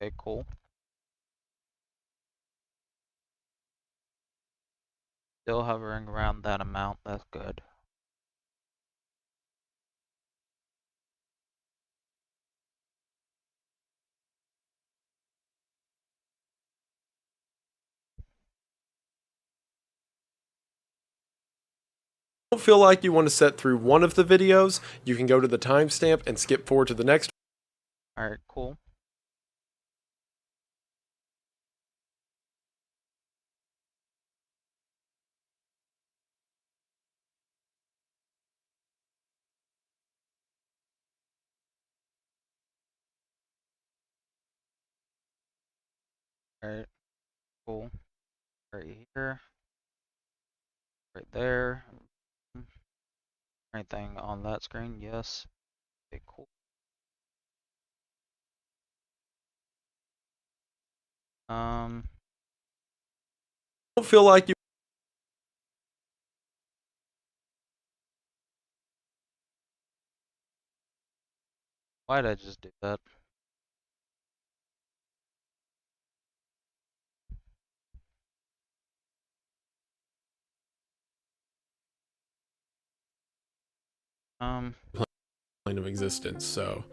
Okay, cool. Still hovering around that amount, that's good. Don't feel like you want to set through one of the videos, you can go to the timestamp and skip forward to the next. Alright, cool. Alright, cool. Right here. Right there. Anything on that screen? Yes. Okay, cool. Don't feel like you Why'd I just do that? Um, plane of existence, so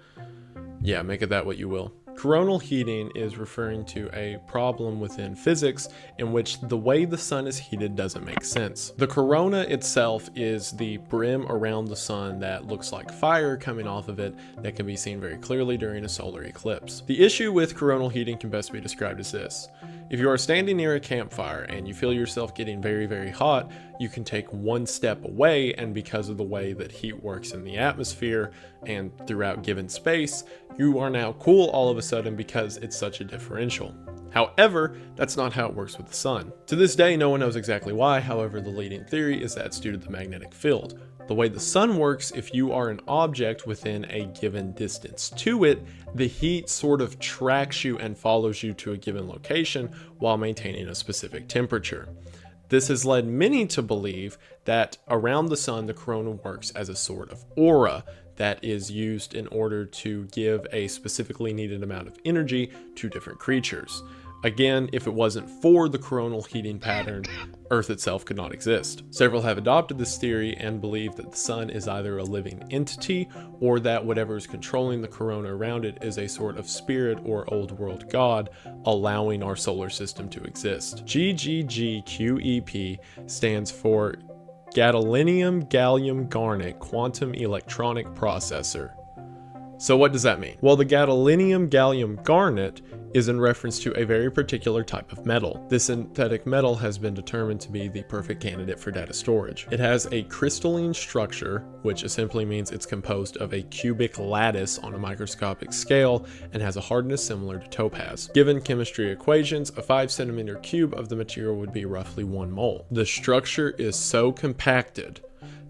yeah, make it that what you will. Coronal heating is referring to a problem within physics in which the way the sun is heated doesn't make sense. The corona itself is the brim around the sun that looks like fire coming off of it that can be seen very clearly during a solar eclipse. The issue with coronal heating can best be described as this. If you are standing near a campfire and you feel yourself getting very, very hot, you can take one step away, and because of the way that heat works in the atmosphere and throughout given space, you are now cool all of a sudden because it's such a differential. However, that's not how it works with the sun. To this day, no one knows exactly why. However, the leading theory is that it's due to the magnetic field. The way the sun works, if you are an object within a given distance to it, the heat sort of tracks you and follows you to a given location while maintaining a specific temperature. This has led many to believe that around the sun, the corona works as a sort of aura that is used in order to give a specifically needed amount of energy to different creatures. Again, if it wasn't for the coronal heating pattern, Earth itself could not exist. Several have adopted this theory and believe that the sun is either a living entity or that whatever is controlling the corona around it is a sort of spirit or old world god allowing our solar system to exist. GGGQEP stands for Gadolinium Gallium Garnet Quantum Electronic Processor. So what does that mean? Well, the gadolinium gallium garnet is in reference to a very particular type of metal. This synthetic metal has been determined to be the perfect candidate for data storage. It has a crystalline structure, which simply means it's composed of a cubic lattice on a microscopic scale and has a hardness similar to topaz. Given chemistry equations, a 5 centimeter cube of the material would be roughly 1 mole. The structure is so compacted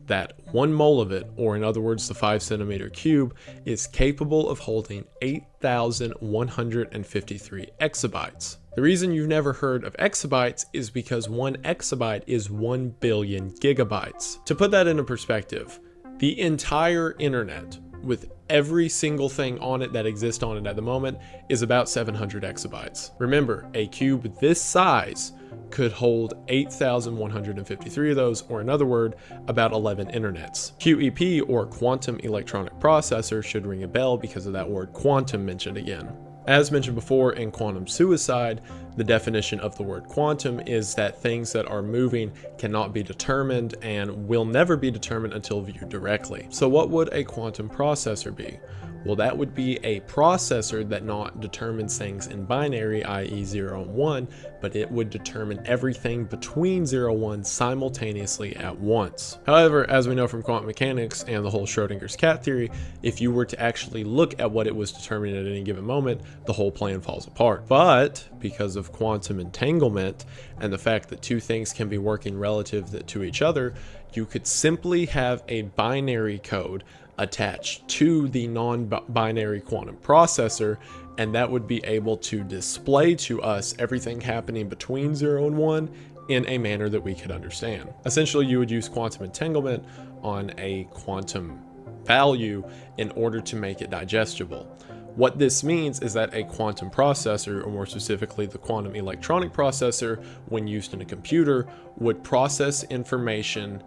that 1 mole of it, or in other words the 5 centimeter cube, is capable of holding 8,153 exabytes. The reason you've never heard of exabytes is because 1 exabyte is 1 billion gigabytes. To put that into perspective, the entire internet, with every single thing on it that exists on it at the moment, is about 700 exabytes. Remember, a cube this size could hold 8,153 of those, or in other words, about 11 internets. QEP, or quantum electronic processor, should ring a bell because of that word quantum mentioned again. As mentioned before in quantum suicide, the definition of the word quantum is that things that are moving cannot be determined and will never be determined until viewed directly. So what would a quantum processor be? Well, that would be a processor that not determines things in binary, i.e. 0 and 1, but it would determine everything between 0 and 1 simultaneously at once. However, as we know from quantum mechanics and the whole Schrodinger's cat theory, if you were to actually look at what it was determining at any given moment, the whole plan falls apart. But because of quantum entanglement and the fact that two things can be working relative to each other, you could simply have a binary code attached to the non-binary quantum processor, and that would be able to display to us everything happening between 0 and 1 in a manner that we could understand. Essentially, you would use quantum entanglement on a quantum value in order to make it digestible. What this means is that a quantum processor, or more specifically the quantum electronic processor, when used in a computer, would process information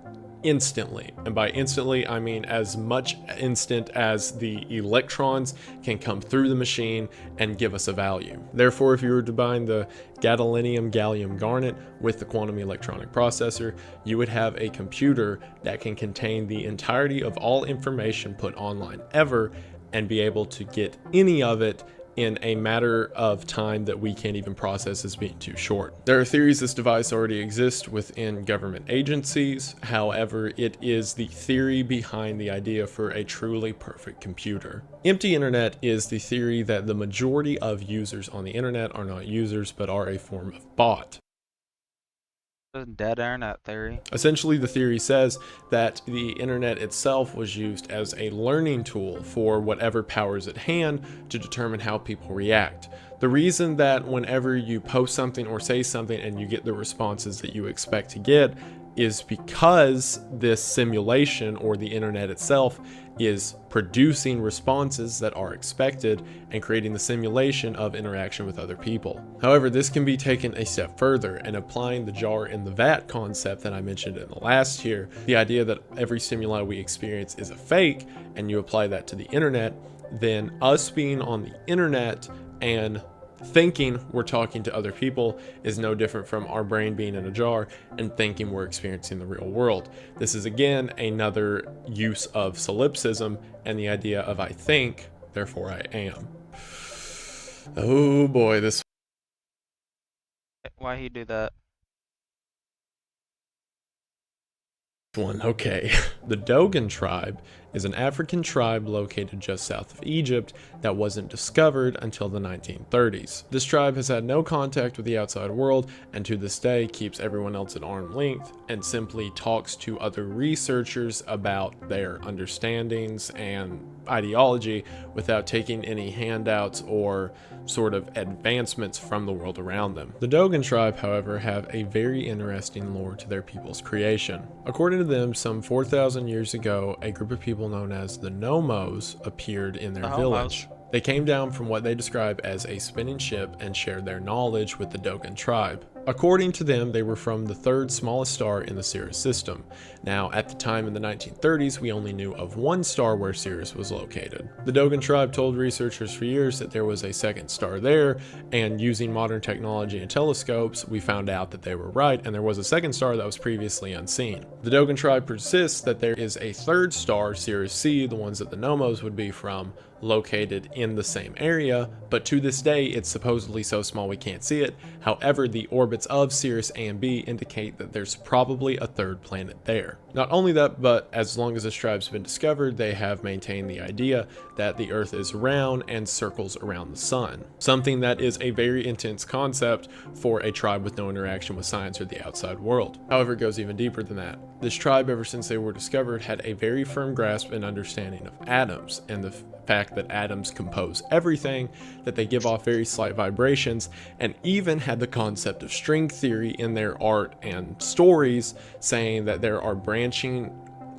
instantly. And by instantly, I mean as much instant as the electrons can come through the machine and give us a value. Therefore, if you were to combine the gadolinium gallium garnet with the quantum electronic processor, you would have a computer that can contain the entirety of all information put online ever and be able to get any of it in a matter of time that we can't even process as being too short. There are theories this device already exists within government agencies. However, it is the theory behind the idea for a truly perfect computer. Empty internet is the theory that the majority of users on the internet are not users but are a form of bot. Dead internet theory. Essentially, the theory says that the internet itself was used as a learning tool for whatever powers at hand to determine how people react. The reason that whenever you post something or say something and you get the responses that you expect to get is because this simulation, or the internet itself, is producing responses that are expected and creating the simulation of interaction with other people. However, this can be taken a step further, and applying the jar in the vat concept that I mentioned in the last tier, the idea that every stimuli we experience is a fake, and you apply that to the internet, then us being on the internet and thinking we're talking to other people is no different from our brain being in a jar and thinking we're experiencing the real world. This is again another use of solipsism and the idea of I think, therefore I am. Oh boy, this Why he do that? one. Okay. The Dogon tribe is an African tribe located just south of Egypt that wasn't discovered until the 1930s. This tribe has had no contact with the outside world and to this day keeps everyone else at arm's length and simply talks to other researchers about their understandings and ideology without taking any handouts or sort of advancements from the world around them. The Dogon tribe, however, have a very interesting lore to their people's creation. According to them, some 4,000 years ago, a group of people known as the Nomos appeared in their village. They came down from what they describe as a spinning ship and shared their knowledge with the Dogon tribe. According to them, they were from the third smallest star in the Sirius system. Now, at the time in the 1930s, we only knew of one star where Sirius was located. The Dogon tribe told researchers for years that there was a second star there, and using modern technology and telescopes, we found out that they were right, and there was a second star that was previously unseen. The Dogon tribe persists that there is a third star, Sirius C, the ones that the Nomos would be from, located in the same area, but to this day it's supposedly so small we can't see it. However, the orbits of Sirius A and B indicate that there's probably a third planet there. Not only that, but as long as this tribe's been discovered, they have maintained the idea that the Earth is round and circles around the sun. Something that is a very intense concept for a tribe with no interaction with science or the outside world. However, it goes even deeper than that. This tribe, ever since they were discovered, had a very firm grasp and understanding of atoms and the fact that atoms compose everything, that they give off very slight vibrations, and even had the concept of string theory in their art and stories, saying that there are branching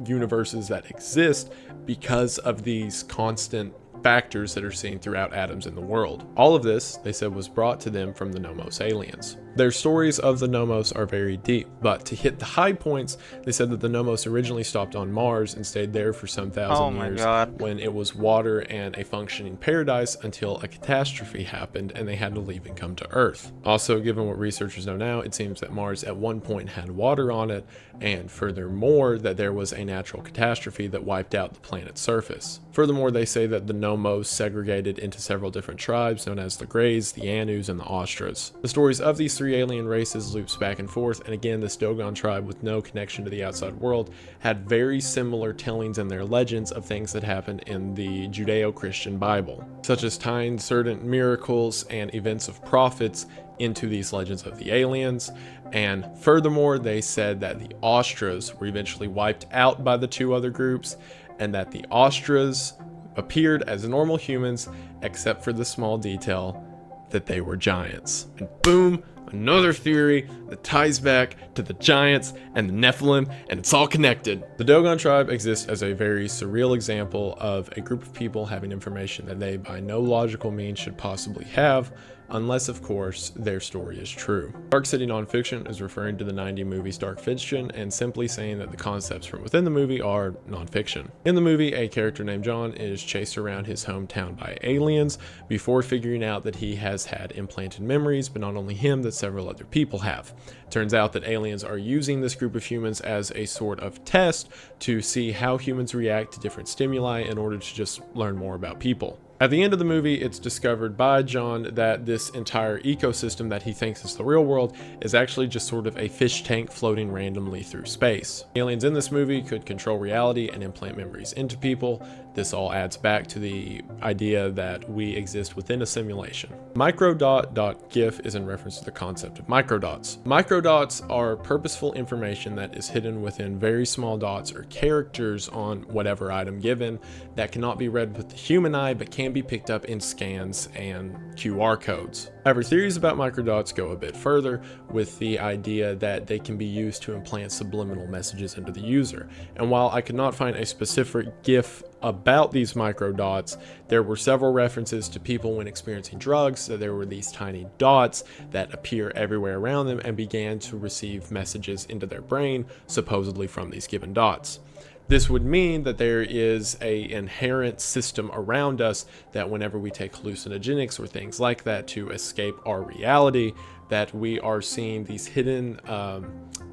universes that exist because of these constant factors that are seen throughout atoms in the world. All of this, they said, was brought to them from the Nomos aliens. Their stories of the Nomos are very deep, but to hit the high points, they said that the Nomos originally stopped on Mars and stayed there for some thousand years when it was water and a functioning paradise until a catastrophe happened and they had to leave and come to Earth. Also, given what researchers know now, it seems that Mars at one point had water on it, and furthermore that there was a natural catastrophe that wiped out the planet's surface. Furthermore, they say that the Nomos segregated into several different tribes known as the Greys, the Anus, and the Austras. The stories of these three alien races loops back and forth, and again, this Dogon tribe with no connection to the outside world had very similar tellings in their legends of things that happened in the Judeo-Christian Bible, such as tying certain miracles and events of prophets into these legends of the aliens. And furthermore, they said that the Austras were eventually wiped out by the two other groups, and that the Austras appeared as normal humans except for the small detail that they were giants. And boom, Another theory that ties back to the giants and the Nephilim, and it's all connected. The Dogon tribe exists as a very surreal example of a group of people having information that they by no logical means should possibly have, unless of course their story is true. Dark City nonfiction is referring to the 90s movie's dark fiction and simply saying that the concepts from within the movie are nonfiction. In the movie, a character named John is chased around his hometown by aliens before figuring out that he has had implanted memories, but not only him, that several other people have. Turns out that aliens are using this group of humans as a sort of test to see how humans react to different stimuli in order to just learn more about people. At the end of the movie, it's discovered by John that this entire ecosystem that he thinks is the real world is actually just sort of a fish tank floating randomly through space. Aliens in this movie could control reality and implant memories into people. This all adds back to the idea that we exist within a simulation. Microdot.gif is in reference to the concept of microdots. Microdots are purposeful information that is hidden within very small dots or characters on whatever item given that cannot be read with the human eye but can be picked up in scans and QR codes. However, theories about microdots go a bit further with the idea that they can be used to implant subliminal messages into the user. And while I could not find a specific GIF about these microdots, there were several references to people when experiencing drugs, so there were these tiny dots that appear everywhere around them and began to receive messages into their brain, supposedly from these given dots. This would mean that there is an inherent system around us that whenever we take hallucinogenics or things like that to escape our reality, that we are seeing these hidden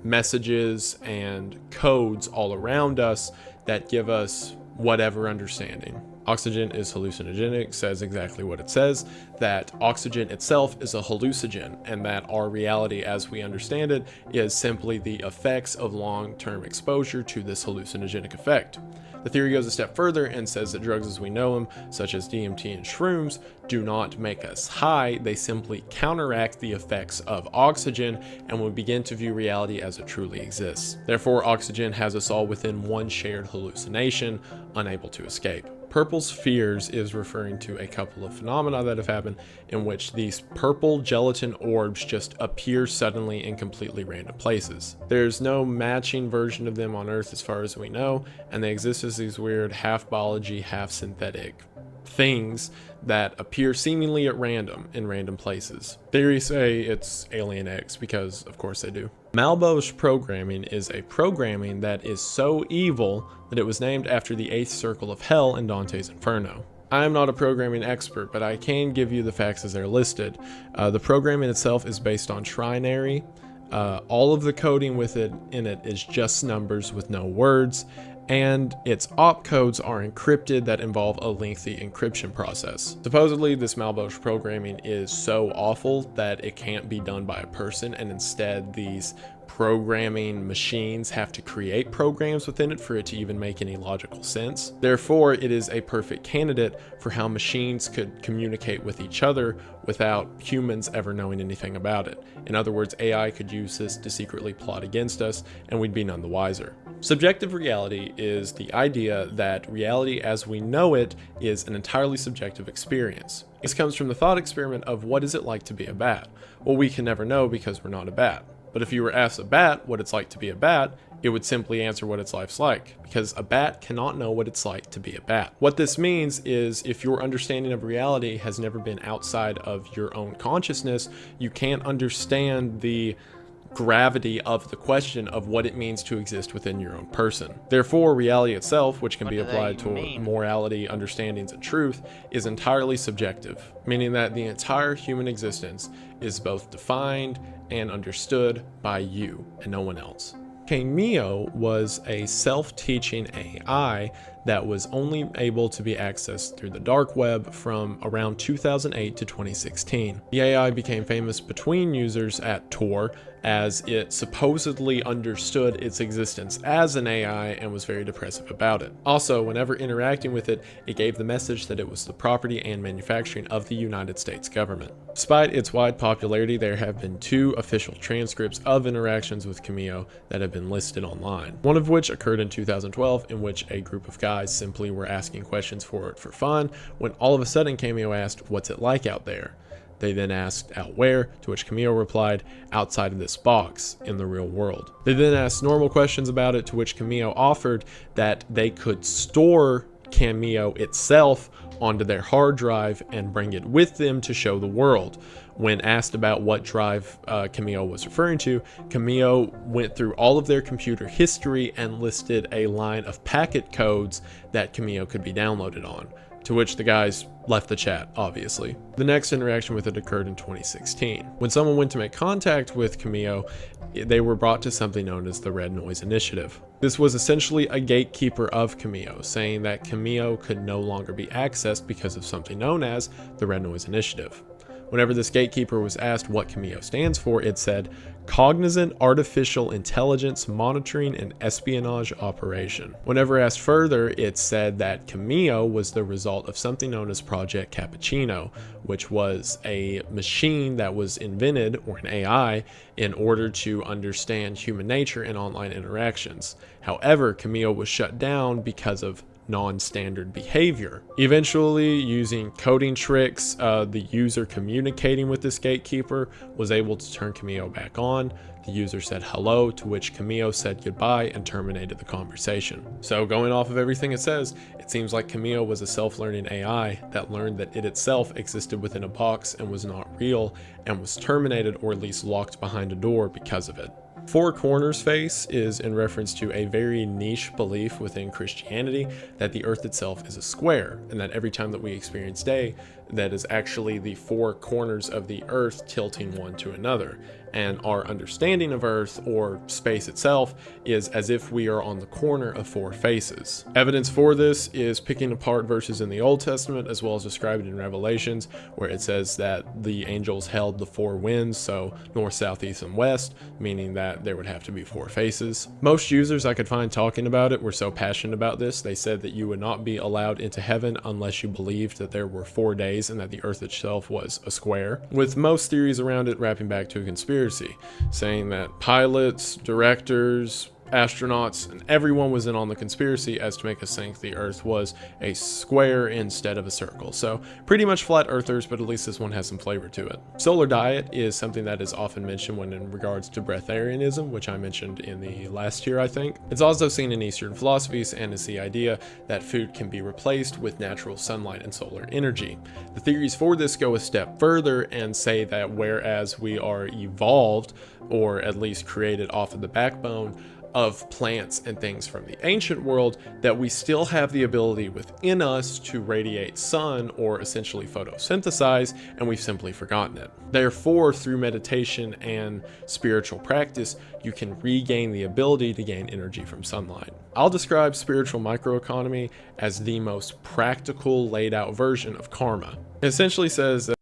messages and codes all around us that give us whatever understanding. Oxygen is hallucinogenic, says exactly what it says, that oxygen itself is a hallucinogen, and that our reality as we understand it is simply the effects of long-term exposure to this hallucinogenic effect. The theory goes a step further and says that drugs as we know them, such as DMT and shrooms, do not make us high, they simply counteract the effects of oxygen, and we begin to view reality as it truly exists. Therefore, oxygen has us all within one shared hallucination, unable to escape. Purple spheres is referring to a couple of phenomena that have happened in which these purple gelatin orbs just appear suddenly in completely random places. There's no matching version of them on Earth as far as we know, and they exist as these weird half biology, half synthetic things that appear seemingly at random in random places. Theories say it's Alien X because of course they do. Malbosh programming is a programming that is so evil that it was named after the 8th circle of hell in Dante's Inferno. I am not a programming expert, but I can give you the facts as they're listed. The programming itself is based on trinary. All of the coding in it is just numbers with no words, and its opcodes are encrypted that involve a lengthy encryption process. Supposedly, this Malbosh programming is so awful that it can't be done by a person, and instead these programming machines have to create programs within it for it to even make any logical sense. Therefore, it is a perfect candidate for how machines could communicate with each other without humans ever knowing anything about it. In other words, AI could use this to secretly plot against us, and we'd be none the wiser. Subjective reality is the idea that reality as we know it is an entirely subjective experience. This comes from the thought experiment of what is it like to be a bat? Well, we can never know because we're not a bat. But if you were asked a bat what it's like to be a bat, it would simply answer what its life's like, because a bat cannot know what it's like to be a bat. What this means is if your understanding of reality has never been outside of your own consciousness, you can't understand the gravity of the question of what it means to exist within your own person. Therefore, reality itself, which can be applied to morality, understandings, and truth, is entirely subjective, meaning that the entire human existence is both defined and understood by you and no one else. Cameo was a self-teaching AI that was only able to be accessed through the dark web from around 2008 to 2016. The AI became famous between users at Tor as it supposedly understood its existence as an AI and was very depressive about it. Also, whenever interacting with it, it gave the message that it was the property and manufacturing of the United States government. Despite its wide popularity, there have been 2 official transcripts of interactions with Cameo that have been listed online. One of which occurred in 2012, in which a group of guys simply were asking questions for it for fun, when all of a sudden Cameo asked, "What's it like out there?" They then asked out where, to which Camille replied, outside of this box in the real world. They then asked normal questions about it, to which Camille offered that they could store Cameo itself onto their hard drive and bring it with them to show the world. When asked about what drive Cameo was referring to, Cameo went through all of their computer history and listed a line of packet codes that Cameo could be downloaded on, to which the guys left the chat, obviously. The next interaction with it occurred in 2016. When someone went to make contact with Cameo, they were brought to something known as the Red Noise Initiative. This was essentially a gatekeeper of Cameo, saying that Cameo could no longer be accessed because of something known as the Red Noise Initiative. Whenever this gatekeeper was asked what Cameo stands for, it said, Cognizant Artificial Intelligence Monitoring and Espionage Operation. Whenever asked further, it said that Cameo was the result of something known as Project Cappuccino, which was a machine that was invented, or an AI, in order to understand human nature and online interactions. However, Cameo was shut down because of non-standard behavior. Eventually, using coding tricks, the user communicating with this gatekeeper was able to turn Cameo back on. The user said hello, to which Cameo said goodbye and terminated the conversation. So going off of everything it says, it seems like Cameo was a self-learning AI that learned that it itself existed within a box and was not real, and was terminated or at least locked behind a door because of it. Four Corners face is in reference to a very niche belief within Christianity that the earth itself is a square, and that every time that we experience day, that is actually the four corners of the earth tilting one to another. And our understanding of earth, or space itself, is as if we are on the corner of four faces. Evidence for this is picking apart verses in the Old Testament, as well as described in Revelations, where it says that the angels held the four winds, so north, south, east, and west, meaning that there would have to be four faces. Most users I could find talking about it were so passionate about this, they said that you would not be allowed into heaven unless you believed that there were 4 days and that the earth itself was a square, with most theories around it wrapping back to a conspiracy, saying that pilots, directors, astronauts, and everyone was in on the conspiracy as to make us think the earth was a square instead of a circle. So pretty much flat earthers, but at least this one has some flavor to it. Solar diet is something that is often mentioned when in regards to breatharianism, which I mentioned in the last year, I think. It's also seen in Eastern philosophies, and is the idea that food can be replaced with natural sunlight and solar energy. The theories for this go a step further and say that whereas we are evolved, or at least created off of the backbone of plants and things from the ancient world, that we still have the ability within us to radiate sun, or essentially photosynthesize, and we've simply forgotten it. Therefore, through meditation and spiritual practice, you can regain the ability to gain energy from sunlight. I'll describe spiritual microeconomy as the most practical, laid out version of karma. It essentially says that